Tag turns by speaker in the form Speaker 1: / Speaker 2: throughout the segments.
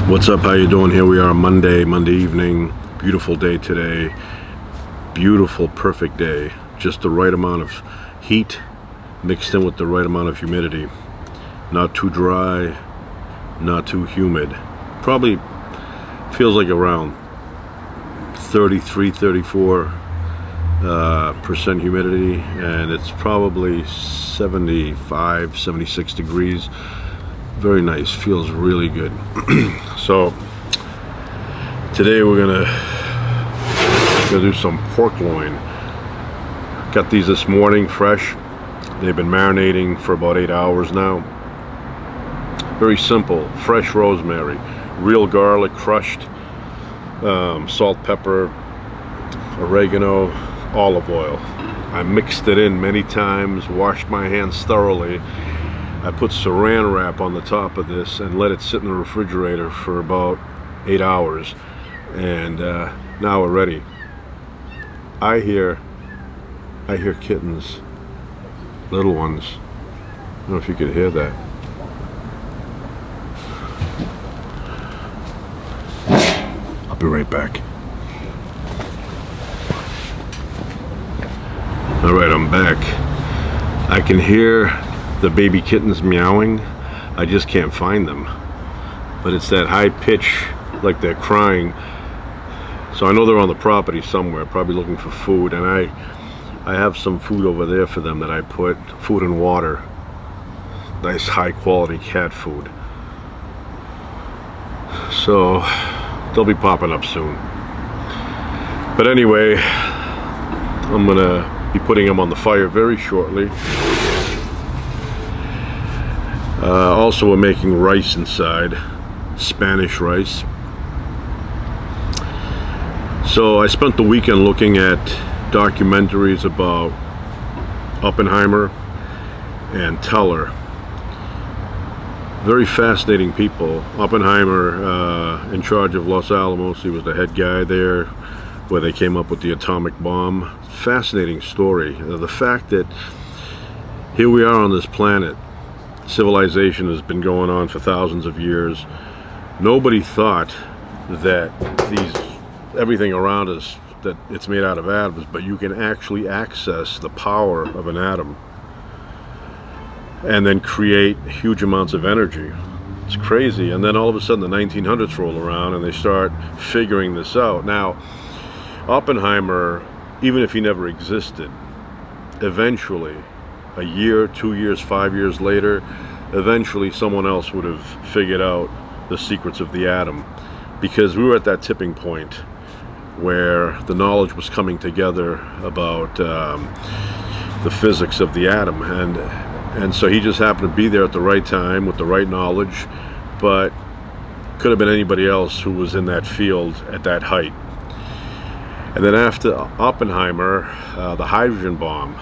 Speaker 1: What's up? How you doing? Here we are, Monday evening. Beautiful day today. Beautiful, perfect day. Just the right amount of heat mixed in with the right amount of humidity. Not too dry, not too humid. Probably feels like around 33, 34% humidity, and it's probably 75, 76 degrees. Very nice, feels really good. So today we're gonna do some pork loin. Got these this morning fresh. They've been marinating for about 8 hours now. Very simple: fresh rosemary, real garlic crushed, salt, pepper, oregano, olive oil. I mixed it in many times, washed my hands thoroughly. I put saran wrap on the top of this and let it sit in the refrigerator for about 8 hours, and now we're ready. I hear kittens, little ones. I don't know if you could hear that. I'll be right back. All right, I'm back. I can hear the baby kittens meowing. I just can't find them, but it's that high pitch, like they're crying. So I know they're on the property somewhere, probably looking for food, and I have some food over there for them that I put, food and water. Nice high quality cat food. So they'll be popping up soon. But anyway, I'm gonna be putting them on the fire very shortly. Also, we're making rice inside, Spanish rice. So I spent the weekend looking at documentaries about Oppenheimer and Teller. Very fascinating people. Oppenheimer, in charge of Los Alamos, he was the head guy there where they came up with the atomic bomb. Fascinating story. The fact that here we are on this planet, civilization has been going on for thousands of years. Nobody thought that everything around us, that it's made out of atoms, but you can actually access the power of an atom and then create huge amounts of energy. It's crazy. And then all of a sudden the 1900s roll around and they start figuring this out. Now, Oppenheimer, even if he never existed, eventually, a year, 2 years, 5 years later, eventually someone else would have figured out the secrets of the atom, because we were at that tipping point where the knowledge was coming together about the physics of the atom, and so he just happened to be there at the right time with the right knowledge, but could have been anybody else who was in that field at that height. And then after Oppenheimer, the hydrogen bomb,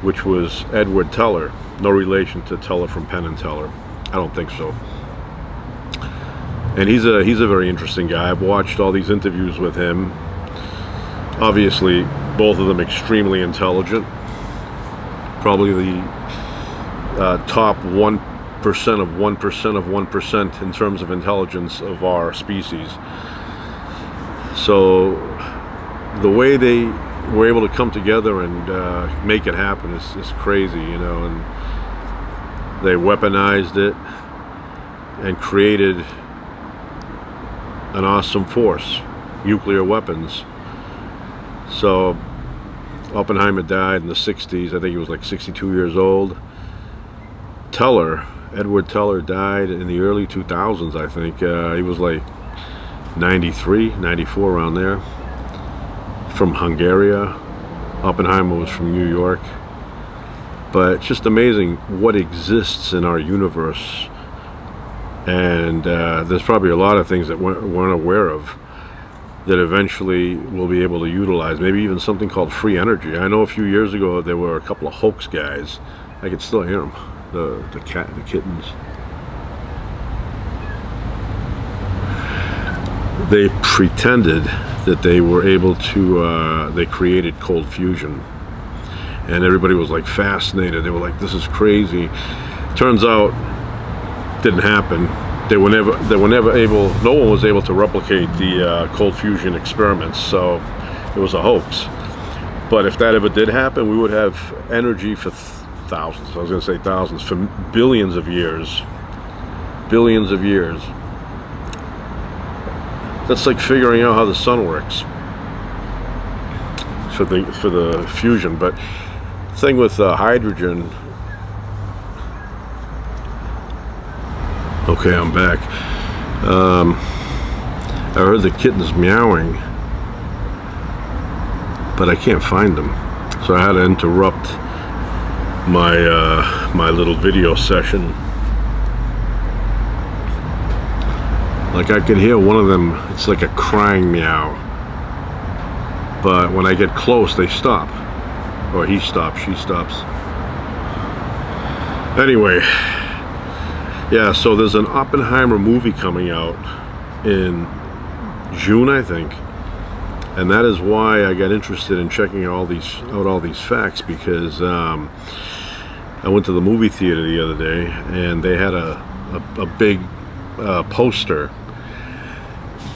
Speaker 1: which was Edward Teller, no relation to Teller from Penn and Teller, I don't think so. And he's a very interesting guy. I've watched all these interviews with him. Obviously, both of them extremely intelligent. Probably the top 1% of 1% of 1% in terms of intelligence of our species. So the way they were able to come together and make it happen is crazy, you know. And they weaponized it and created an awesome force, nuclear weapons. So Oppenheimer died in the 60s. I think he was like 62 years old. Edward Teller, died in the early 2000s, I think. He was like 93, 94, around there. From Hungary. Oppenheimer was from New York. But it's just amazing what exists in our universe, and there's probably a lot of things that weren't aware of that eventually we'll be able to utilize. Maybe even something called free energy. I know a few years ago there were a couple of hoax guys. I could still hear them, the kittens. They pretended that they were able to, they created cold fusion. And everybody was like fascinated. They were like, this is crazy. Turns out, didn't happen. they were never able. No one was able to replicate the cold fusion experiments, so it was a hoax. But if that ever did happen, we would have energy for thousands. I was going to say thousands, for billions of years. Billions of years. That's like figuring out how the sun works for the fusion. But the thing with hydrogen. Okay, I'm back. I heard the kittens meowing, but I can't find them, so I had to interrupt my little video session. Like, I could hear one of them. It's like a crying meow, but when I get close they stop, or he stops, she stops. Anyway, yeah, so there's an Oppenheimer movie coming out in June, I think. And that is why I got interested in checking out all these facts, because I went to the movie theater the other day and they had a big poster,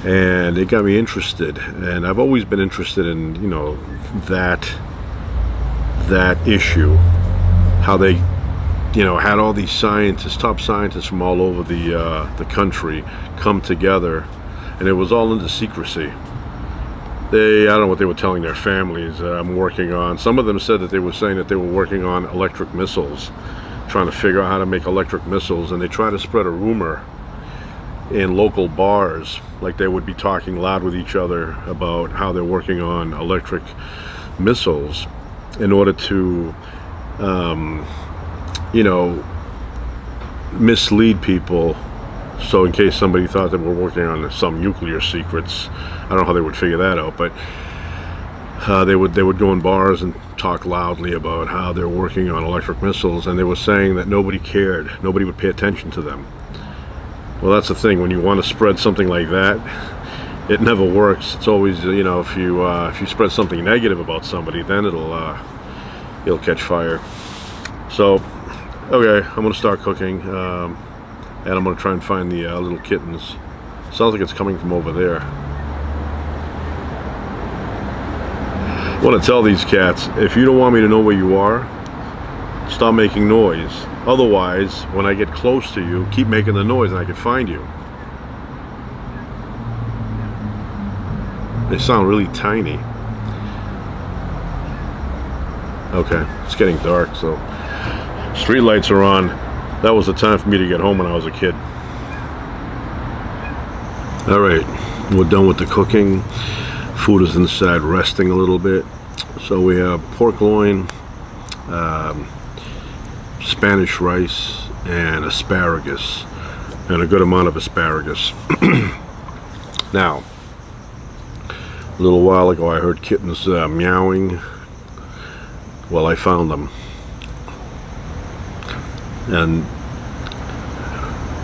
Speaker 1: and it got me interested. And I've always been interested in, you know, that issue, how they, you know, had all these scientists, top scientists from all over the country come together, and it was all into secrecy. I don't know what they were telling their families. I'm working on, some of them said that they were saying that they were working on electric missiles, trying to figure out how to make electric missiles, and they try to spread a rumor in local bars, like they would be talking loud with each other about how they're working on electric missiles in order to you know, mislead people. So in case somebody thought that we're working on some nuclear secrets, I don't know how they would figure that out, but they would go in bars and talk loudly about how they're working on electric missiles, and they were saying that nobody cared, nobody would pay attention to them. Well, that's the thing, when you want to spread something like that, it never works. It's always, you know, if you spread something negative about somebody, then it'll catch fire. So, okay, I'm gonna start cooking, and I'm gonna try and find the little kittens. Sounds like it's coming from over there. I want to tell these cats, if you don't want me to know where you are, stop making noise. Otherwise, when I get close to you, keep making the noise and I can find you. They sound really tiny. Okay, it's getting dark, so street lights are on. That was the time for me to get home when I was a kid. All right, we're done with the cooking. Food is inside resting a little bit. So we have pork loin, Spanish rice, and asparagus, and a good amount of asparagus. Now, a little while ago I heard kittens meowing. Well, I found them, and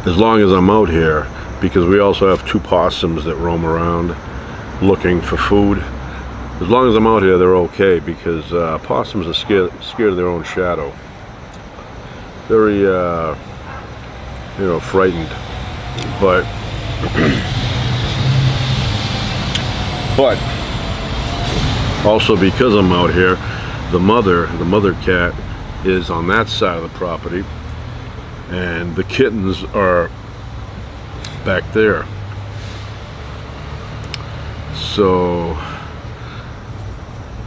Speaker 1: as long as I'm out here, because we also have 2 possums that roam around looking for food, as long as I'm out here, they're okay, because possums are scared of their own shadow. Very, you know, frightened. But, but also because I'm out here, the mother cat is on that side of the property, and the kittens are back there. So,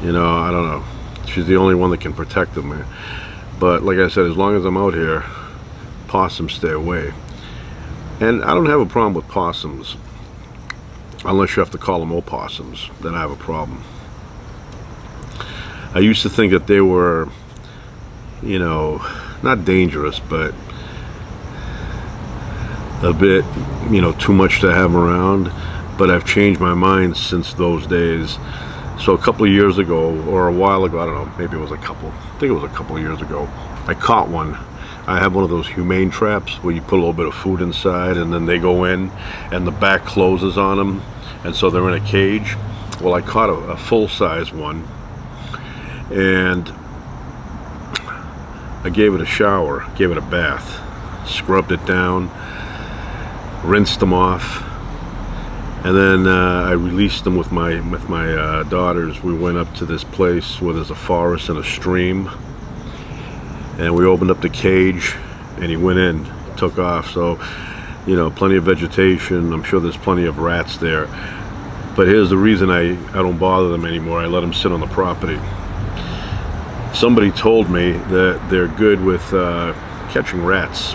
Speaker 1: you know, I don't know. She's the only one that can protect them. But like I said, as long as I'm out here, possums stay away. And I don't have a problem with possums, unless you have to call them opossums. Then I have a problem. I used to think that they were, you know, not dangerous, but a bit, you know, too much to have around. But I've changed my mind since those days. So a couple of years ago, or a while ago, I don't know, maybe it was I think it was a couple of years ago, I caught one. I have one of those humane traps where you put a little bit of food inside and then they go in and the back closes on them, and so they're in a cage. Well, I caught a full-size one, and I gave it a shower, gave it a bath, scrubbed it down, rinsed them off, and then I released them with my daughters. We went up to this place where there's a forest and a stream, and we opened up the cage, and he went in, took off. So, you know, plenty of vegetation. I'm sure there's plenty of rats there. But here's the reason I don't bother them anymore. I let them sit on the property. Somebody told me that they're good with catching rats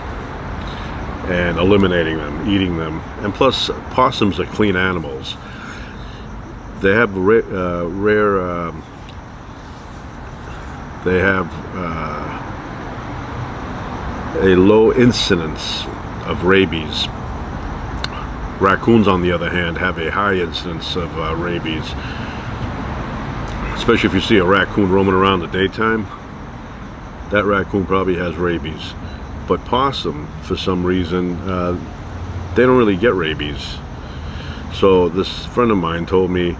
Speaker 1: and eliminating them, eating them. And plus, possums are clean animals. They have a low incidence of rabies. Raccoons, on the other hand, have a high incidence of rabies. Especially if you see a raccoon roaming around in the daytime, that raccoon probably has rabies. But possum, for some reason, they don't really get rabies. So this friend of mine told me,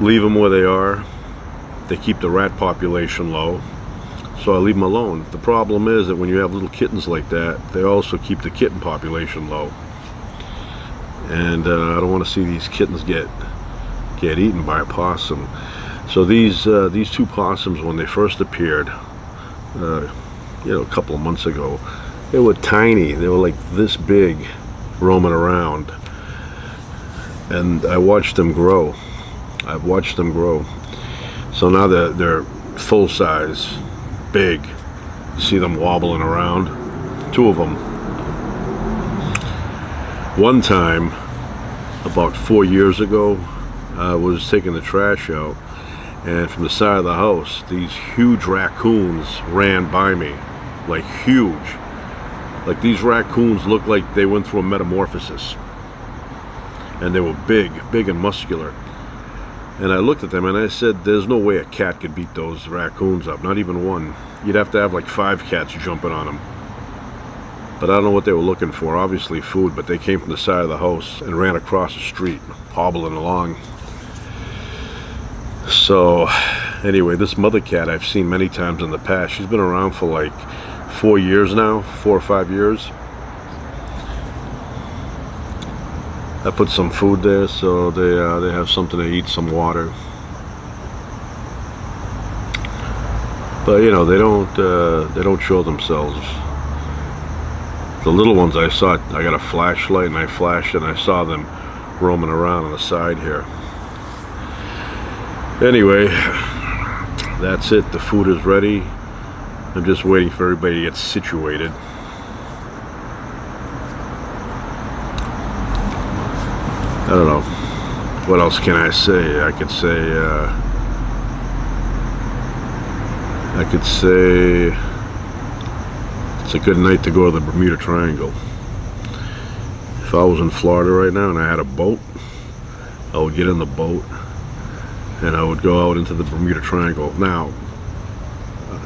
Speaker 1: leave them where they are. They keep the rat population low. So I leave them alone. The problem is that when you have little kittens like that, they also keep the kitten population low. And I don't want to see these kittens get eaten by a possum. So these two possums, when they first appeared, you know, a couple of months ago, they were tiny. They were like this big, roaming around, and I watched them grow. I've watched them grow. So now they're full size, big. You see them wobbling around. Two of them. One time, about 4 years ago, I was taking the trash out, and from the side of the house, these huge raccoons ran by me, like huge. Like these raccoons looked like they went through a metamorphosis, and they were big and muscular. And I looked at them and I said, there's no way a cat could beat those raccoons up, not even one. You'd have to have like 5 cats jumping on them. But I don't know what they were looking for, obviously food, but they came from the side of the house and ran across the street, hobbling along. So anyway, this mother cat I've seen many times in the past. She's been around for like 4 years now, 4 or 5 years. I put some food there so they have something to eat, some water. But you know, they don't show themselves. The little ones I saw, I got a flashlight and I flashed and I saw them roaming around on the side here. Anyway, that's it. The food is ready. I'm just waiting for everybody to get situated. I don't know. What else can I say? I could say it's a good night to go to the Bermuda Triangle. If I was in Florida right now and I had a boat, I would get in the boat and I would go out into the Bermuda Triangle. Now,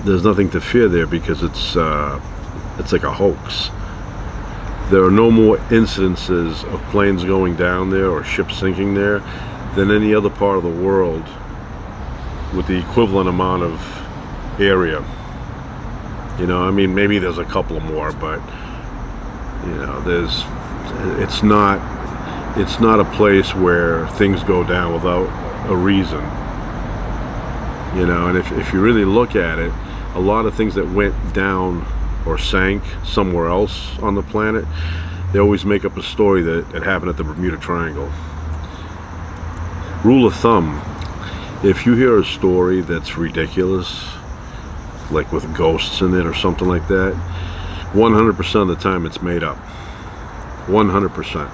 Speaker 1: there's nothing to fear there because it's like a hoax. There are no more incidences of planes going down there or ships sinking there than any other part of the world with the equivalent amount of area. You know, I mean, maybe there's a couple more, but you know, it's not a place where things go down without a reason. You know, and if you really look at it, a lot of things that went down or sank somewhere else on the planet, they always make up a story that it happened at the Bermuda Triangle. Rule of thumb, if you hear a story that's ridiculous, like with ghosts in it or something like that, 100% of the time it's made up. 100%.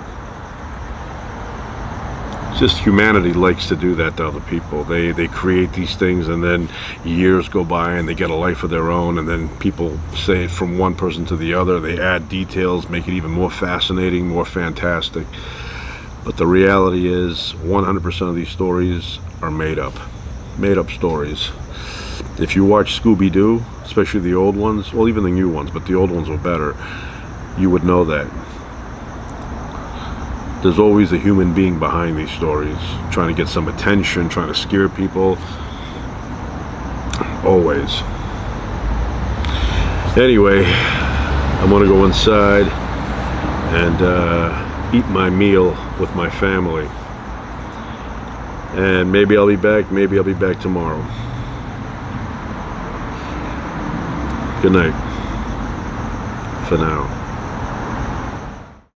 Speaker 1: Just humanity likes to do that to other people. They create these things and then years go by and they get a life of their own, and then people say it from one person to the other. They add details, make it even more fascinating, more fantastic. But the reality is 100% of these stories are made up. Made up stories. If you watch Scooby-Doo, especially the old ones, well, even the new ones, but the old ones were better, you would know that. There's always a human being behind these stories, trying to get some attention, trying to scare people. Always. Anyway, I'm gonna go inside and eat my meal with my family. And maybe I'll be back tomorrow. Good night for now.